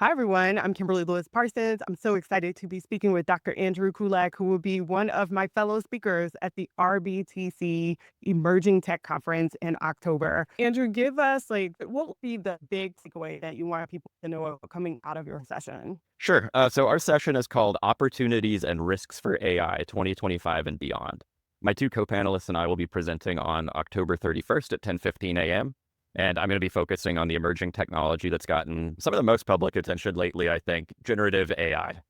Hi, everyone. I'm Kimberly Lewis Parsons. I'm so excited to be speaking with Dr. Andrew Kulak, who will be one of my fellow speakers at the RBTC Emerging Tech Conference in October. Andrew, give us what will be the big takeaway that you want people to know coming out of your session? Sure. So our session is called Opportunities and Risks for AI 2025 and Beyond. My two co-panelists and I will be presenting on October 31st at 10:15 a.m. And I'm going to be focusing on the emerging technology that's gotten some of the most public attention lately, I think, generative AI.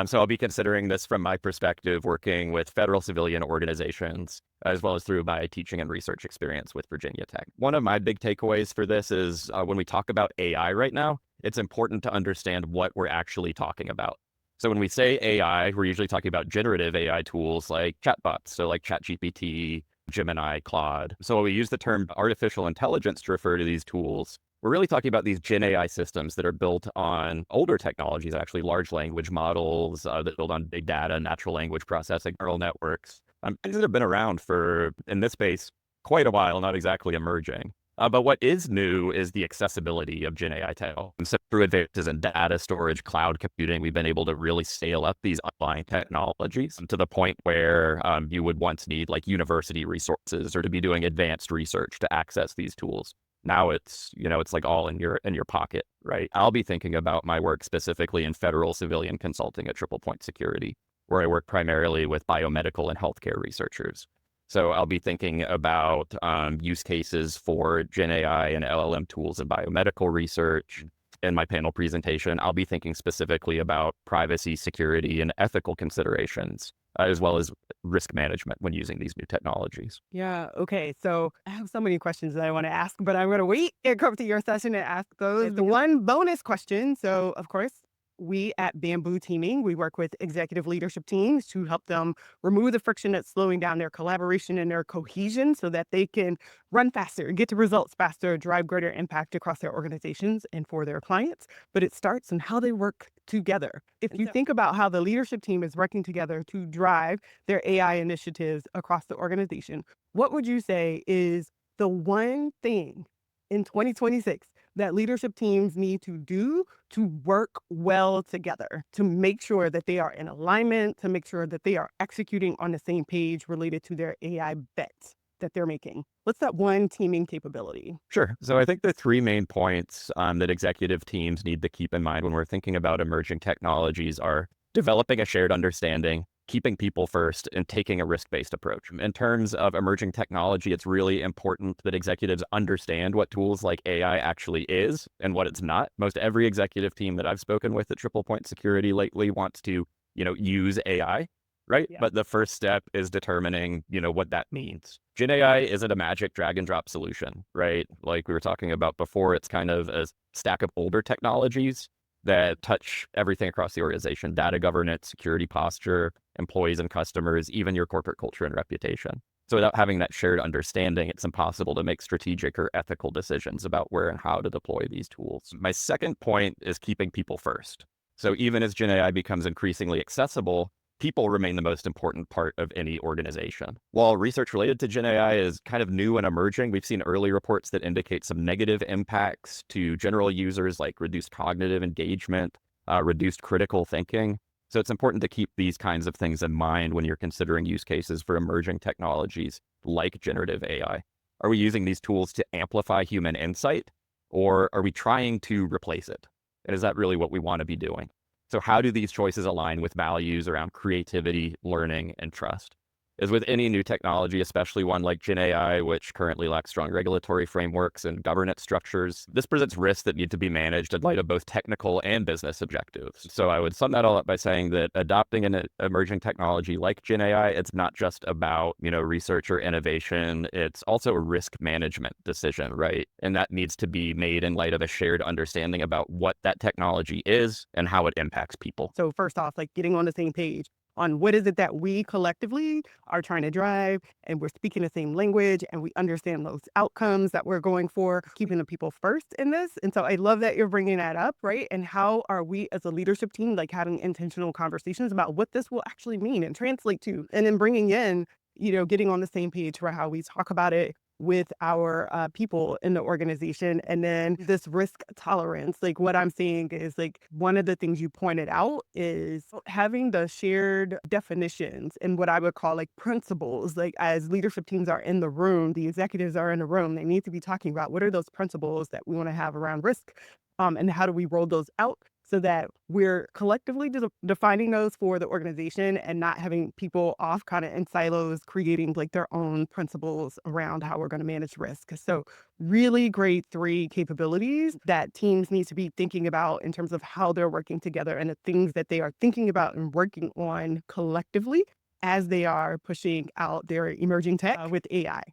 So I'll be considering this from my perspective, working with federal civilian organizations, as well as through my teaching and research experience with Virginia Tech. One of my big takeaways for this is when we talk about AI right now, it's important to understand what we're actually talking about. So when we say AI, we're usually talking about generative AI tools like chatbots, so like ChatGPT, Gemini, Claude. So when we use the term artificial intelligence to refer to these tools, we're really talking about these Gen AI systems that are built on older technologies, actually large language models that build on big data, natural language processing, neural networks. Things that have been around for, in this space, quite a while, not exactly emerging. But what is new is the accessibility of Gen AI tech. And so through advances in data storage, cloud computing, we've been able to really scale up these underlying technologies to the point where you would once need like university resources or to be doing advanced research to access these tools. Now it's like all in your pocket, right? I'll be thinking about my work specifically in federal civilian consulting at Triple Point Security, where I work primarily with biomedical and healthcare researchers. So I'll be thinking about use cases for Gen AI and LLM tools in biomedical research. In my panel presentation, I'll be thinking specifically about privacy, security, and ethical considerations, as well as risk management when using these new technologies. Yeah. Okay. So I have so many questions that I want to ask, but I'm going to wait and come to your session and ask those. The one bonus question. So, of course, we at Bamboo Teaming, we work with executive leadership teams to help them remove the friction that's slowing down their collaboration and their cohesion so that they can run faster, get to results faster, drive greater impact across their organizations and for their clients. But it starts in how they work together. If you think about how the leadership team is working together to drive their AI initiatives across the organization, what would you say is the one thing in 2026 that leadership teams need to do to work well together, to make sure that they are in alignment, to make sure that they are executing on the same page related to their AI bets that they're making? What's that one teaming capability? Sure. So I think the three main points that executive teams need to keep in mind when we're thinking about emerging technologies are developing a shared understanding, keeping people first, and taking a risk-based approach. In terms of emerging technology, it's really important that executives understand what tools like AI actually is and what it's not. Most every executive team that I've spoken with at Triple Point Security lately wants to, use AI, right? Yeah. But the first step is determining, what that means. Gen AI isn't a magic drag and drop solution, right? Like we were talking about before, it's kind of a stack of older technologies that touch everything across the organization: data governance, security posture, employees and customers, even your corporate culture and reputation. So without having that shared understanding, it's impossible to make strategic or ethical decisions about where and how to deploy these tools. My second point is keeping people first. So even as Gen AI becomes increasingly accessible, people remain the most important part of any organization. While research related to Gen AI is kind of new and emerging, we've seen early reports that indicate some negative impacts to general users, like reduced cognitive engagement, reduced critical thinking. So it's important to keep these kinds of things in mind when you're considering use cases for emerging technologies like generative AI. Are we using these tools to amplify human insight, or are we trying to replace it? And is that really what we want to be doing? So how do these choices align with values around creativity, learning, and trust? As with any new technology, especially one like Gen AI, which currently lacks strong regulatory frameworks and governance structures, this presents risks that need to be managed in light of both technical and business objectives. So I would sum that all up by saying that adopting an emerging technology like Gen AI, it's not just about, research or innovation. It's also a risk management decision, right? And that needs to be made in light of a shared understanding about what that technology is and how it impacts people. So, first off, like getting on the same page on what is it that we collectively are trying to drive, and we're speaking the same language, and we understand those outcomes that we're going for, keeping the people first in this. And so I love that you're bringing that up, right? And how are we as a leadership team like having intentional conversations about what this will actually mean and translate to, and then bringing in, getting on the same page for how we talk about it, with our people in the organization. And then this risk tolerance, like what I'm seeing is like one of the things you pointed out is having the shared definitions and what I would call like principles. Like as leadership teams are in the room, the executives are in the room, they need to be talking about what are those principles that we want to have around risk, and how do we roll those out so that we're collectively defining those for the organization and not having people off kind of in silos creating like their own principles around how we're going to manage risk. So really great three capabilities that teams need to be thinking about in terms of how they're working together and the things that they are thinking about and working on collectively as they are pushing out their emerging tech with AI.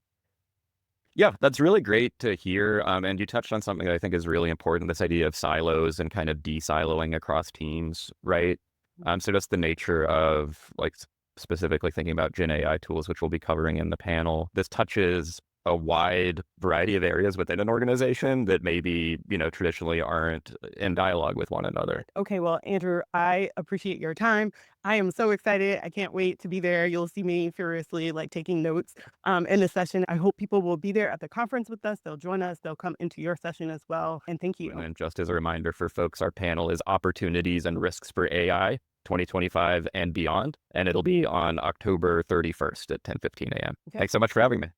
Yeah, that's really great to hear. And you touched on something that I think is really important, this idea of silos and kind of de-siloing across teams, right? So just the nature of like specifically thinking about Gen AI tools, which we'll be covering in the panel. This touches a wide variety of areas within an organization that maybe, traditionally aren't in dialogue with one another. Okay, well, Andrew, I appreciate your time. I am so excited. I can't wait to be there. You'll see me furiously like taking notes in the session. I hope people will be there at the conference with us. They'll join us. They'll come into your session as well. And thank And you. then just as a reminder for folks, our panel is Opportunities and Risks for AI 2025 and Beyond. And it'll be on October 31st at 10:15 a.m. Okay. Thanks so much for having me.